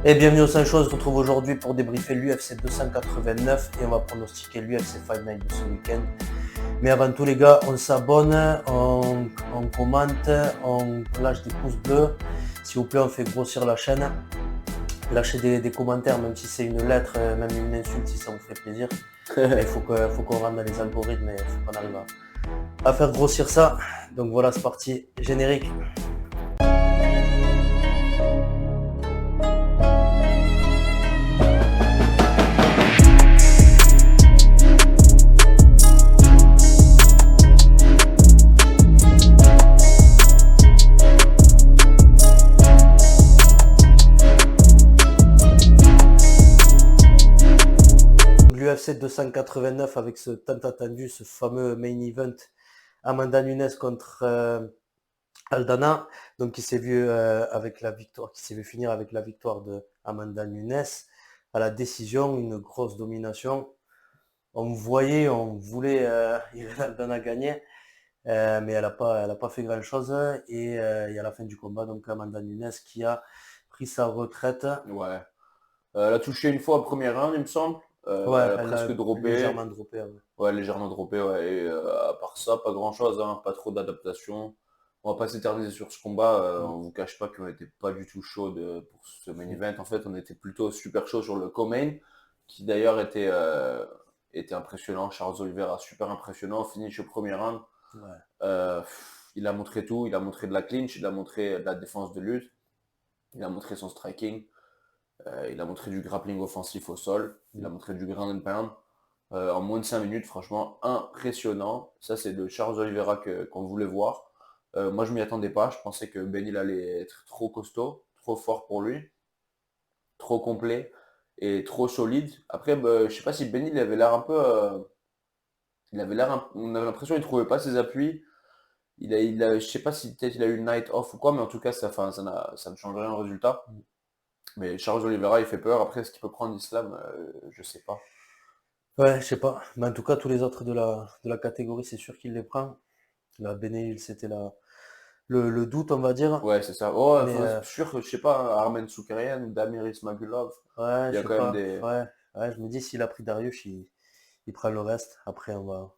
Et bienvenue au Sancho, on se retrouve aujourd'hui pour débriefer l'UFC 289 et on va pronostiquer l'UFC Fight Night de ce week-end. Mais avant tout les gars, on s'abonne, on commente, on lâche des pouces bleus. S'il vous plaît, on fait grossir la chaîne. Lâchez des commentaires, même si c'est une lettre, même une insulte si ça vous fait plaisir. Mais il faut qu'on rentre dans les algorithmes et il faut qu'on arrive à faire grossir ça. Donc voilà, c'est parti, générique. L'UFC 289 avec ce tant attendu, ce fameux main event, Amanda Nunes contre Aldana, donc qui s'est vu avec la victoire, qui s'est vu finir avec la victoire de Amanda Nunes à la décision, une grosse domination. On voulait Irene Aldana gagner, mais elle a pas fait grand chose et à la fin du combat, donc Amanda Nunes qui a pris sa retraite. Ouais. Elle a touché une fois au premier round, il me semble. Ouais, Elle a elle presque a droppé. légèrement droppé. Ouais. Ouais, légèrement droppé, ouais. Et à part ça, pas grand-chose, hein. Pas trop d'adaptation. On va pas s'éterniser sur ce combat. On vous cache pas qu'on était pas du tout chaud pour ce main event. En fait, on était plutôt super chaud sur le co-main, qui d'ailleurs était impressionnant. Charles Oliveira, super impressionnant. Finish au premier round. Ouais. Il a montré tout. Il a montré de la clinch, il a montré de la défense de lutte. Il a montré son striking. Il a montré du grappling offensif au sol, il a montré du ground and pound. En moins de 5 minutes, franchement, impressionnant. Ça, c'est le Charles Oliveira qu'on voulait voir. Moi, je m'y attendais pas. Je pensais que Benil allait être trop costaud, trop fort pour lui, trop complet et trop solide. Après, je sais pas si Benil avait l'air un peu... on avait l'impression qu'il trouvait pas ses appuis. Je sais pas si peut-être il a eu une night off ou quoi, mais en tout cas, ça ne change rien au résultat. Mais Charles Oliveira, il fait peur. Après, est-ce qu'il peut prendre l'islam Je sais pas. Ouais, je sais pas. Mais en tout cas, tous les autres de la catégorie, c'est sûr qu'il les prend. La Benelil, c'était le doute, on va dire. Ouais, c'est ça. Oh, Mais sûr, je sais pas, Armen Soukarian ou Damiris Magulov, ouais, il y je a sais quand même pas. des... Ouais, je me dis, s'il a pris Darius, il prend le reste. Après, on va.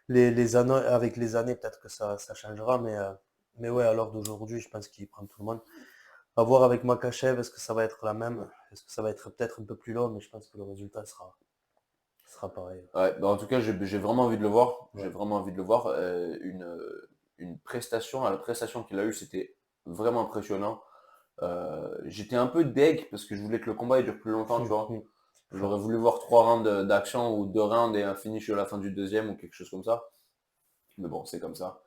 Les années, avec les années, peut-être que ça changera. Mais ouais, à l'heure d'aujourd'hui, je pense qu'il prend tout le monde. À voir avec Makachev, est-ce que ça va être la même? Est-ce que ça va être peut-être un peu plus long? Mais je pense que le résultat sera pareil. Ouais, bah, en tout cas, j'ai vraiment envie de le voir. J'ai Ouais. vraiment envie de le voir. Une prestation, la prestation qu'il a eue, c'était vraiment impressionnant. J'étais un peu deg parce que je voulais que le combat il dure plus longtemps, tu vois. J'aurais voulu voir 3 rounds d'action ou 2 rounds et un finish à la fin du deuxième ou quelque chose comme ça. Mais bon, c'est comme ça.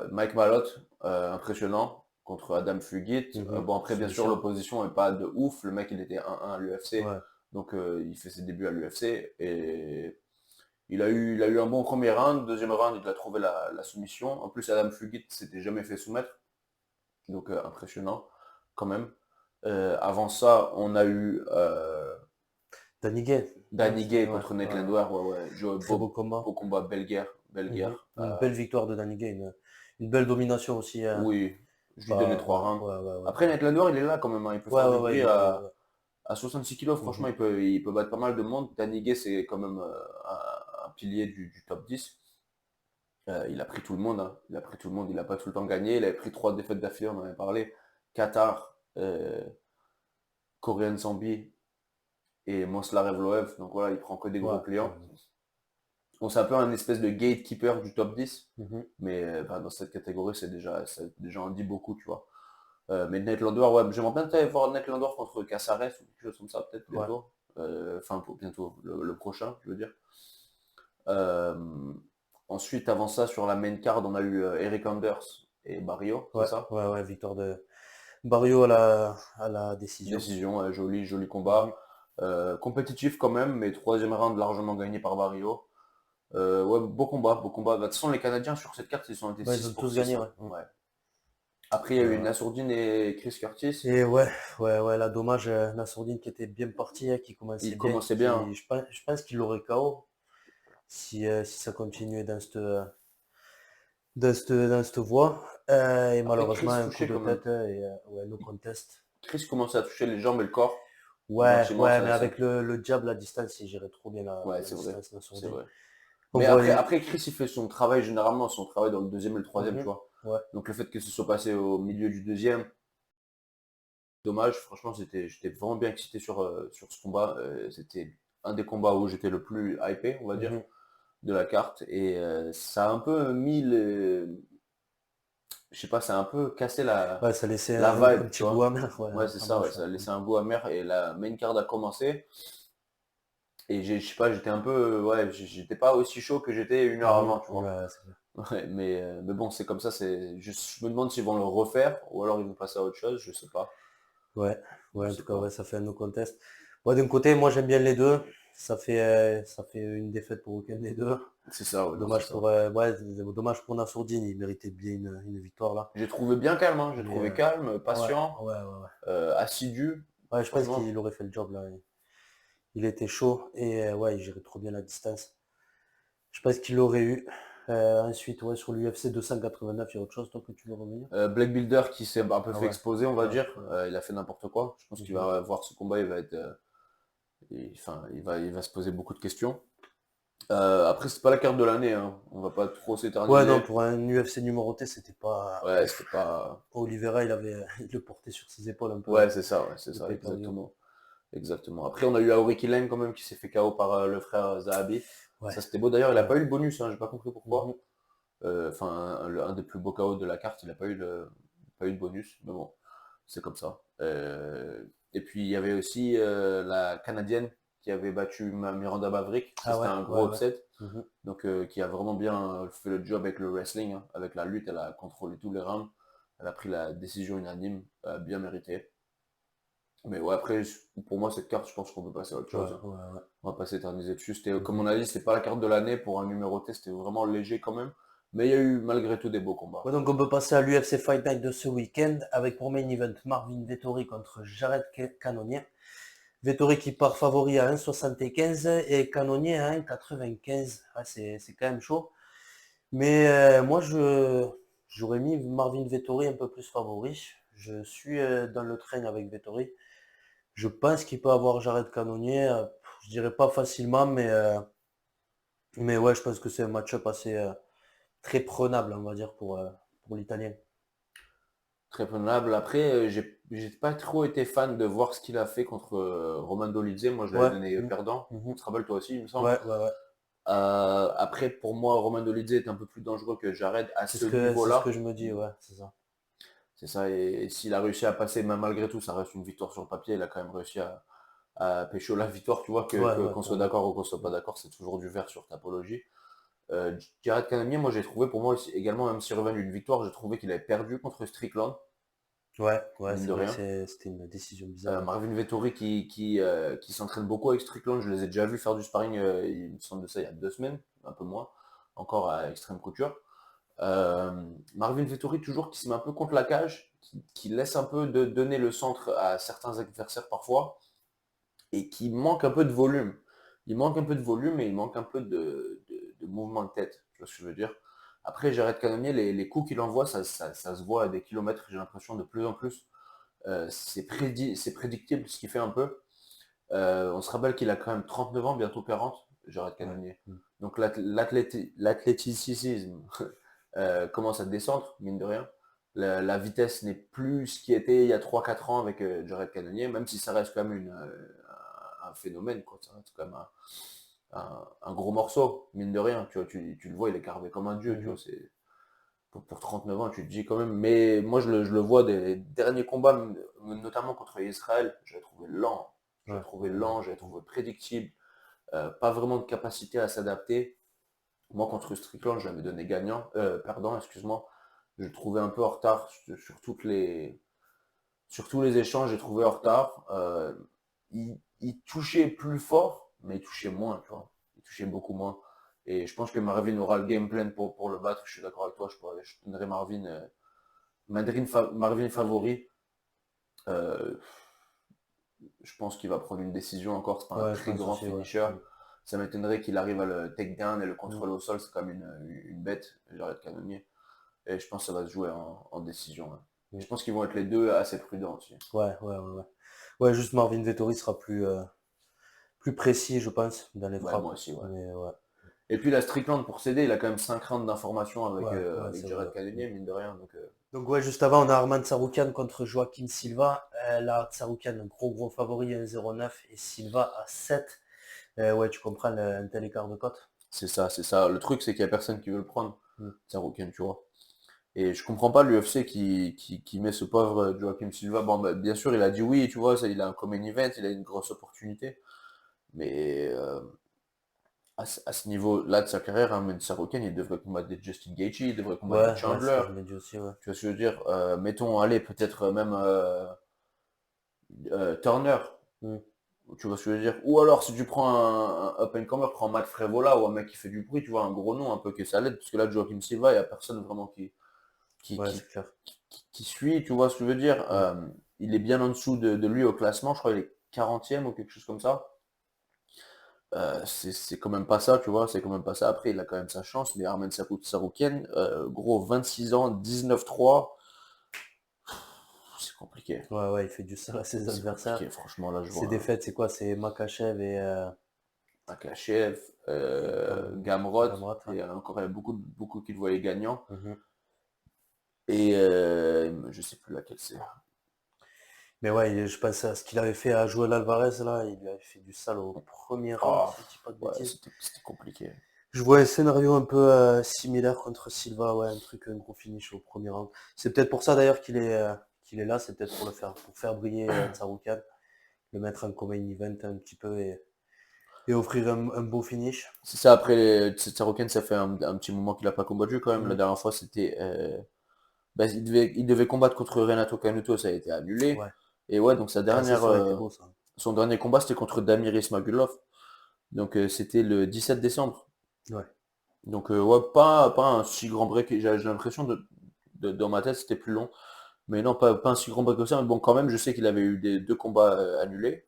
Mike Malott, impressionnant contre Adam Fugit. Bon, après, bien sûr, l'opposition n'est pas de ouf. Le mec, il était 1-1 à l'UFC. Ouais. Donc, il fait ses débuts à l'UFC. Et il a eu un bon premier round. Deuxième round, il a trouvé la soumission. En plus, Adam Fugit s'était jamais fait soumettre. Donc, impressionnant, quand même. Avant ça, on a eu Danny Gay. Danny Gay Ouais, contre Nate ouais. Landwehr. Ouais. Très beau combat. Beau combat, belle guerre. Belle guerre. Une belle victoire de Danny Gay, une belle domination aussi. Oui, je lui donnais Pas, 3 rounds. ouais. Après, Nate Landwehr, il est là quand même, hein. Il peut faire du Ouais, bruit il est là. à 66 kilos. Franchement, il peut battre pas mal de monde. Danny Gay, c'est quand même un pilier du top 10. Il a pris tout le monde, hein. Il a pris tout le monde. Il n'a pas tout le temps gagné. Il avait pris 3 défaites d'affilée, on en avait parlé. Qatar, Korean Zombie et Moslarev Loev. Donc voilà, il prend que des gros clients. Bon, c'est un peu un espèce de gatekeeper du top 10. Mais dans cette catégorie, ça déjà en dit beaucoup, tu vois. Mais Nate Landwehr, ouais, j'aimerais bien voir Nate Landwehr contre Caceres ou quelque chose comme ça, peut-être bientôt. Enfin, bientôt, le prochain, je veux dire. Ensuite, avant ça, sur la main card, on a eu Eric Anders et Barrio, c'est ça? Ouais, victoire de Barrio à la décision. Décision, joli combat. Compétitif quand même, mais troisième round largement gagné par Barrio. Ouais, beau combat. Bah, de toute façon, les Canadiens sur cette carte, ils ont été 6 Ils ont pour tous 6. gagné, Hein. Ouais. Après, il y a eu Nassourdine et Chris Curtis. Et ouais, là, dommage, Nassourdine qui était bien parti, hein, qui commençait Il bien. commençait bien. Je pense qu'il l'aurait KO si ça continuait dans cette voie. Et Après, malheureusement, Chris un coup touché de quand même. tête et no contest. Chris commençait à toucher les jambes et le corps. Ouais, Gentiment, ouais, mais ça... avec le jab, la distance, il gérait trop bien Ouais, la c'est vrai. distance, la C'est sourdine. vrai. On Mais voit, après, Chris, il fait son travail généralement, son travail dans le deuxième et le troisième, tu Mhm. vois. Ouais, Donc le fait que ce soit passé au milieu du deuxième, dommage. Franchement, j'étais vraiment bien excité sur ce combat. C'était un des combats où j'étais le plus hypé, on va dire, mhm. de la carte. Et ça a un peu mis le... Je sais pas, ça a un peu cassé Ouais, ça laissait la un vibe, tu petit goût vois. amer, ouais, Ouais, c'est ça, ouais, amouche, ça a ouais. laissé un goût amer. Et la main card a commencé. Et je sais pas, j'étais un peu... Ouais, j'étais pas aussi chaud que j'étais une heure Mhm. avant, tu vois. Ouais, c'est clair. Ouais, mais bon, c'est comme ça, je me demande s'ils vont le refaire ou alors ils vont passer à autre chose, je sais pas. Ouais, Je ouais, en tout sais cas, ouais, pas. ça fait un no contest. Ouais, d'un côté, moi, j'aime bien les deux. Ça fait une défaite pour aucun des deux. C'est ça, ouais, non, c'est Dommage ça. pour, ouais, dommage pour Nassourdine, il méritait bien une victoire là. J'ai trouvé bien calme, hein. J'ai Mais trouvé calme, ouais, patient, ouais, ouais, ouais. assidu. Ouais, je pense Franchement, qu'il aurait fait le job là. Il était chaud et ouais, il gérait trop bien la distance. Je pense qu'il l'aurait eu. Ensuite, ouais, sur l'UFC 289, il y a autre chose toi que tu veux revenir? Black Builder qui s'est un peu Ah fait ouais, exposer, on va ouais, dire. ouais. Il a fait n'importe quoi. Je pense qu'il Mhm. va voir ce combat, il va être, enfin, il va se poser beaucoup de questions. Après, c'est pas la carte de l'année, hein. On va pas trop Ouais, non, s'éterniser. pour un UFC numéroté, c'était pas Ouais, c'était ouf. pas. Oliveira, il le portait sur ses épaules un peu, Ouais, c'est le ça, pay-per-view. exactement. Exactement. Après, on a eu Auriki Lane quand même qui s'est fait KO par le frère Zahabi. Ouais, Ça, c'était beau. D'ailleurs, il a ouais. pas eu le bonus, hein, j'ai pas compris Mhm. pourquoi. Enfin, un des plus beaux KO de la carte, il a pas eu de bonus. Mais bon, c'est comme ça. Et puis, il y avait aussi la Canadienne qui avait battu Miranda Maverick. Ça, Ah c'était ouais, un ouais, gros ouais. upset. Mhm. Donc, qui a vraiment bien fait le job avec le wrestling, hein, avec la lutte. Elle a contrôlé tous les rounds. Elle a pris la décision unanime, bien méritée. Mais ouais, après, pour moi, cette carte, je pense qu'on peut passer à autre Ouais, chose, hein. ouais, ouais. On va pas s'éterniser dessus. C'était, comme Mhm. on a dit, c'était pas la carte de l'année pour un numéroté, c'était vraiment léger quand même. Mais il y a eu malgré tout des beaux combats. Ouais, donc on peut passer à l'UFC Fight Night de ce week-end avec pour main event Marvin Vettori contre Jared Cannonier. Vettori qui part favori à 1,75 et Cannonier à 1,95. Ouais, c'est quand même chaud. Mais moi, j'aurais mis Marvin Vettori un peu plus favori. Je suis dans le train avec Vettori. Je pense qu'il peut avoir Jared Cannonier. Je dirais pas facilement, mais ouais, je pense que c'est un match-up assez très prenable, on va dire, pour l'Italien. Très prenable. Après, j'ai pas trop été fan de voir ce qu'il a fait contre Roman Dolidze. Moi, je l'avais Ouais. donné Mhm. perdant. On Mhm. se rappelle toi aussi, il me semble. Ouais, ouais, ouais. Après, pour moi, Roman Dolidze est un peu plus dangereux que Jared à ce C'est ce que niveau-là. je me dis, ouais, c'est ça. C'est ça. Et s'il a réussi à passer, même malgré tout, ça reste une victoire sur le papier. Il a quand même réussi à pécho la victoire. Tu vois, Ouais, ouais, qu'on soit clairement. d'accord ou qu'on soit pas d'accord, c'est toujours du vert sur Tapologie. Jared Cannonier, moi j'ai trouvé pour moi aussi, également, même s'il revient d'une victoire, j'ai trouvé qu'il avait perdu contre Strickland, Ouais, ouais, mine c'est de vrai que rien. c'était une décision bizarre. Ouais. Marvin Vettori qui s'entraîne beaucoup avec Strickland, je les ai déjà vus faire du sparring, il me semble de ça il y a 2 semaines, un peu moins, encore à Extreme Couture. Euh, Marvin Vettori toujours qui se met un peu contre la cage, qui laisse un peu de donner le centre à certains adversaires parfois, et qui manque un peu de volume. Il manque un peu de volume et il manque un peu de mouvement de tête, tu vois ce que je veux dire. Après, Jared Cannonier, les coups qu'il envoie, ça se voit à des kilomètres, j'ai l'impression, de plus en plus. C'est prédictible ce qu'il fait un peu. On se rappelle qu'il a quand même 39 ans, bientôt 40, Jared Ouais. Cannonier. Mm. Donc l'athléticisme commence à descendre, mine de rien. La vitesse n'est plus ce qui était il y a 3-4 ans avec Jared Cannonier, même si ça reste quand même un phénomène, quoi. Ça reste quand même un gros morceau, mine de rien. Tu vois, tu le vois, il est carvé comme un dieu, tu vois. Mhm. Pour 39 ans, tu te dis quand même. Mais moi, je le vois des derniers combats, notamment contre Israël, je l'ai trouvé lent. Je l'ai Ouais, trouvé ouais, ouais. lent, je l'ai trouvé prédictible. Pas vraiment de capacité à s'adapter. Moi, contre Strickland, je l'avais donné gagnant, perdant, excuse-moi. Je le trouvais un peu en retard sur tous les échanges, j'ai trouvé en retard. Il touchait plus fort, mais il touchait moins, tu vois. Il touchait beaucoup moins. Et je pense que Marvin aura le game plan pour le battre. Je suis d'accord avec toi, je donnerai Marvin favori. Euh, je pense qu'il va prendre une décision encore. C'est pas un Ouais, je très pense grand aussi, ouais. finisher. Mm. Ça m'étonnerait qu'il arrive à le take down et le Mm. contrôle au sol. C'est comme une bête, Jared Cannonier. Et je pense que ça va se jouer en décision, hein. Je pense qu'ils vont être les deux assez prudents aussi. Ouais, ouais, ouais, ouais. Ouais, juste Marvin Vettori sera plus précis, je pense, dans les Ouais, frappes. moi aussi, ouais. Mais ouais, Et puis la Strickland pour céder, il a quand même 5 rounds d'information ouais, ouais, avec c'est vrai. Jared Cannonier, mine de rien. Donc, Donc ouais, juste avant, on a Arman Tsarukyan contre Joaquim Silva. Là, Tsarukyan, un gros favori, 1,09 et Silva à 7. Ouais, tu comprends un tel écart de cote. c'est ça, c'est ça. Le truc, c'est qu'il n'y a personne qui veut le prendre. Mm. C'est un Roken, tu vois. Et je comprends pas l'UFC qui met ce pauvre Joaquim Silva. Bon, bah, bien sûr, il a dit oui, tu vois, ça, il a un common event, il a une grosse opportunité. Mais à ce niveau-là de sa carrière, hein, Mensah Roken, il devrait combattre des Justin Gaethje, il devrait combattre des Ouais, ouais, c'est ce que Chandler. je me dis aussi, ouais. Tu vois ce que je veux dire? Mettons, allez, peut-être même Turner. Mm. Tu vois ce que je veux dire? Ou alors, si tu prends un up-and-comer, prends Matt Frevola ou un mec qui fait du bruit, tu vois, un gros nom un peu que ça l'aide, parce que là, Joaquim Silva, il n'y a personne vraiment qui, Ouais, qui, c'est clair. qui suit, tu vois ce que je veux dire? Mm. Il est bien en dessous de lui au classement, je crois qu'il est 40e ou quelque chose comme ça. C'est quand même pas ça, tu vois, c'est quand même pas ça. Après, il a quand même sa chance, mais Armen Saroukian, gros, 26 ans, 19-3, c'est compliqué. Ouais, ouais, il fait du sale à ses C'est adversaires. compliqué, franchement, là, je Ses vois défaites, c'est quoi? C'est Makachev Akachev, et Gamrot, Gamrot, ouais. et encore, il y a beaucoup qui le voyaient gagnant. Mhm. Et je sais plus laquelle c'est. Mais ouais, je pense à ce qu'il avait fait à Joel Alvarez, là. Il lui avait fait du sale au premier round, Oh, si je dis pas de ouais, bêtises. c'était compliqué. Je vois un scénario un peu similaire contre Silva, ouais, un gros finish au premier round. C'est peut-être pour ça d'ailleurs qu'il est là, c'est peut-être pour faire briller Tsarukyan, le mettre en common event un petit peu et offrir un beau finish. C'est ça, après, Tsarukyan, ça fait un petit moment qu'il a pas combattu quand même. La Mhm. dernière fois, c'était. Bah, il devait combattre contre Renato Canuto, ça a été annulé. Ouais. Et ouais, donc Ah, ça aurait été beau ça. son dernier combat, c'était contre Damir Ismagulov. Donc c'était le 17 décembre. Ouais. Donc ouais, pas un si grand break. J'ai l'impression dans ma tête, c'était plus long. Mais non, pas un si grand break que ça. Mais bon, quand même, je sais qu'il avait eu deux combats annulés.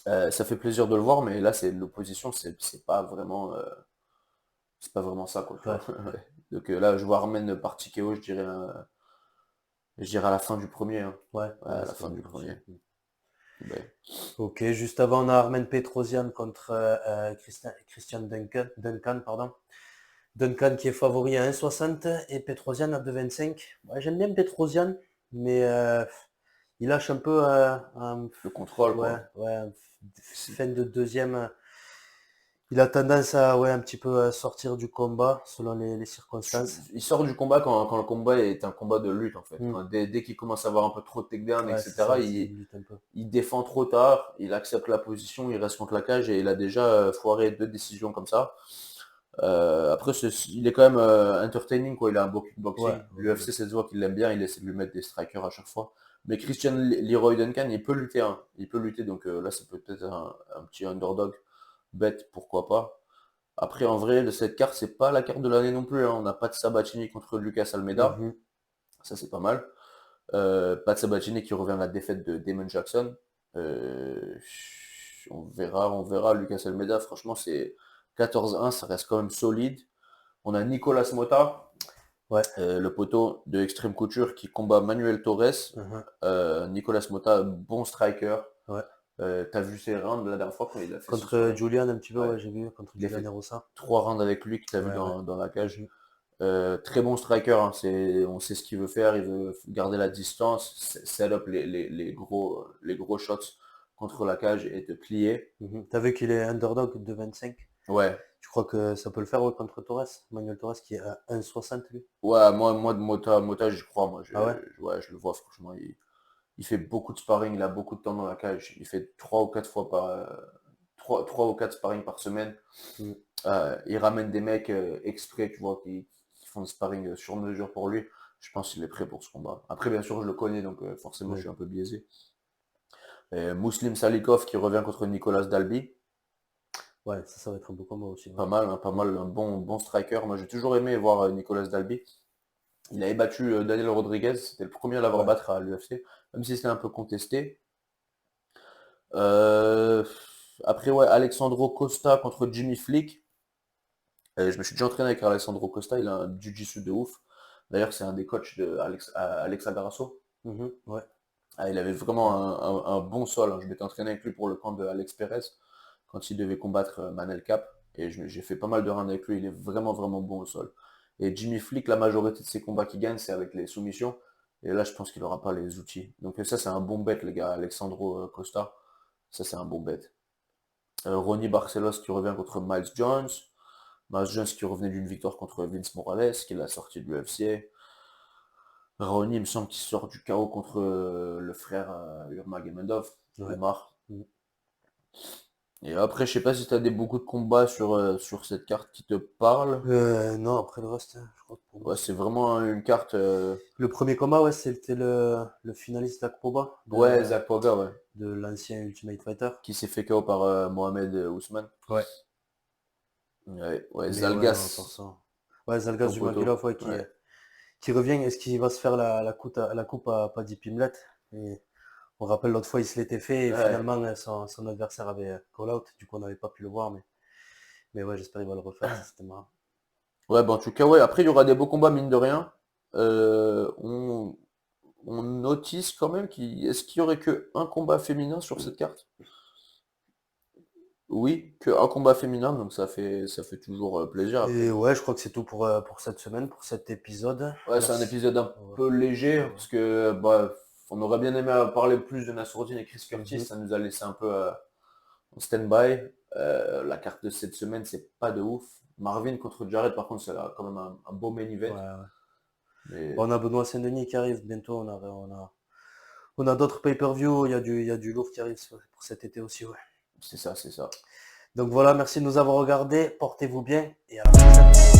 Ça fait plaisir de le voir, mais là, c'est l'opposition, c'est pas vraiment ça, quoi, tu Ouais. vois. Ouais. Donc là, je vois Armen par TKO, je dirais à la fin du premier, hein. Ouais, Ouais, ouais, à c'est la ce que fin je me du dis aussi. premier. Ben, Ok, juste avant, on a Armen Petrosian contre Christian Duncan, pardon. Duncan qui est favori à 1,60 et Petrosian à 2,25. Ouais, j'aime bien Petrosian, mais il lâche un peu le contrôle, ouais, quoi. ouais, C'est- fin de deuxième. Il a tendance à ouais, un petit peu sortir du combat selon les circonstances. Il sort du combat quand le combat est un combat de lutte, en fait. Hmm. Dès qu'il commence à avoir un peu trop de takedown, Ouais, c'est etc., ça, c'est une lutte un peu. il défend trop tard, il accepte la position, il reste contre la cage et il a déjà foiré deux décisions comme ça. Après, il est quand même entertaining, quoi. Il a un beau Ouais, kickboxing. ouais, ouais. L'UFC, c'est se voit qu'il l'aime bien, il essaie de lui mettre des strikers à chaque fois. Mais Christian Leroy Duncan, il peut lutter, hein. Il peut lutter, donc là, c'est peut-être un petit underdog. Bête, pourquoi pas. Après, en vrai, de cette carte, c'est pas la carte de l'année non plus, hein. On n'a pas de Sabatini contre Lucas Almeida. Mhm. Ça, c'est pas mal. Pas de Sabatini qui revient à la défaite de Damon Jackson. Euh, on verra. Lucas Almeida, franchement, c'est 14-1, ça reste quand même solide. On a Nicolas Mota, Ouais. le poteau de Extreme Couture qui combat Manuel Torres. Mhm. Nicolas Mota, bon striker. Ouais. T'as vu ses rounds la dernière fois quand il a fait son Contre sparring? Julian un petit peu, Ouais. ouais, j'ai vu, contre Il a Julian fait Erosa. 3 rounds avec lui que tu as vu Ouais, ouais. dans la cage. Mhm. Très bon striker, hein. On sait ce qu'il veut faire, il veut garder la distance, set up les gros shots contre la cage et te plier. Mhm. T'as vu qu'il est underdog de 25. Ouais, Tu crois que ça peut le faire ouais, contre Torres? Manuel Torres qui est à 1,60 lui. ouais, moi de Mota, j'y crois, moi. Ah ouais? Ouais, je le vois, franchement. Il fait beaucoup de sparring, il a beaucoup de temps dans la cage. Il fait 3 ou 4 sparring par semaine. Mhm. Il ramène des mecs exprès, tu vois, qui font des sparring sur mesure pour lui. Je pense qu'il est prêt pour ce combat. Après, bien sûr, je le connais, donc forcément, je Oui. suis un peu biaisé. Muslim Salikov qui revient contre Nicolas Dalby. Ouais, ça va être un beau combat aussi. Ouais. Pas mal, hein, pas Mhm. mal, un bon striker. Moi, j'ai toujours aimé voir Nicolas Dalby. Il avait battu Daniel Rodriguez, c'était le premier à l'avoir Ouais. battre à l'UFC, même si c'était un peu contesté. Euh, Après, ouais, Alexandro Costa contre Jimmy Flick. Je me suis déjà entraîné avec Alexandro Costa, il a un jiu-jitsu de ouf. D'ailleurs, c'est un des coachs de Alexa Grasso. Ouais. Ah, il avait vraiment un bon sol, hein. Je m'étais entraîné avec lui pour le camp de Alex Perez quand il devait combattre Manel Cap. Et j'ai fait pas mal de rounds avec lui. Il est vraiment, vraiment bon au sol. Et Jimmy Flick, la majorité de ses combats qu'il gagne, c'est avec les soumissions. Et là, je pense qu'il n'aura pas les outils. Donc ça, c'est un bon bet, les gars. Alexandro Costa, ça, c'est un bon bet. Ronnie Barcelos qui revient contre Miles Jones. Miles Jones qui revenait d'une victoire contre Vince Morales, qui l'a sorti de l'UFC. Ronnie, il me semble qu'il sort du chaos contre le frère Urmagomedov, Ouais. Omar. Mm. Et après, je sais pas si tu as beaucoup de combats sur cette carte qui te parlent. Non, après le reste, je crois que pour moi, Ouais, c'est vraiment une carte. le premier combat, ouais, c'était le finaliste Akpoba Ouais, Zach Poga, ouais. de l'ancien Ultimate Fighter. Qui s'est fait KO par Mohamed Ousmane. Ouais. Ouais, ouais, Mais ouais, non, pour Zalgas, ça. Ouais, Zalgas ton du poteau. Magulov, ouais, Ouais. qui revient. Est-ce qu'il va se faire la coupe à Paddy Pimblett? Et on rappelle l'autre fois, il se l'était fait et Ouais. finalement, son adversaire avait call out. Du coup, on n'avait pas pu le voir. Mais ouais, j'espère qu'il va le refaire. Ça, c'était marrant. Ouais, bah en tout cas, ouais. Après, il y aura des beaux combats, mine de rien. Euh, on, on notice quand même est-ce qu'il y aurait que un combat féminin sur cette carte? Oui, que un combat féminin, donc ça fait toujours plaisir après. Et ouais, je crois que c'est tout pour cette semaine, pour cet épisode. Ouais, c'est un Merci. épisode un Ouais. peu léger, Ouais. parce que bah, on aurait bien aimé parler plus de Nassourdine et Chris Curtis, Mhm. ça nous a laissé un peu en stand-by. La carte de cette semaine, c'est pas de ouf. Marvin contre Jared, par contre, c'est quand même un beau main Ouais, event. ouais. Mais On a Benoît Saint-Denis qui arrive bientôt. On a d'autres pay-per-view. Il y a du lourd qui arrive pour cet été aussi. Ouais. c'est ça, c'est ça. Donc voilà, merci de nous avoir regardés. Portez-vous bien et à la prochaine.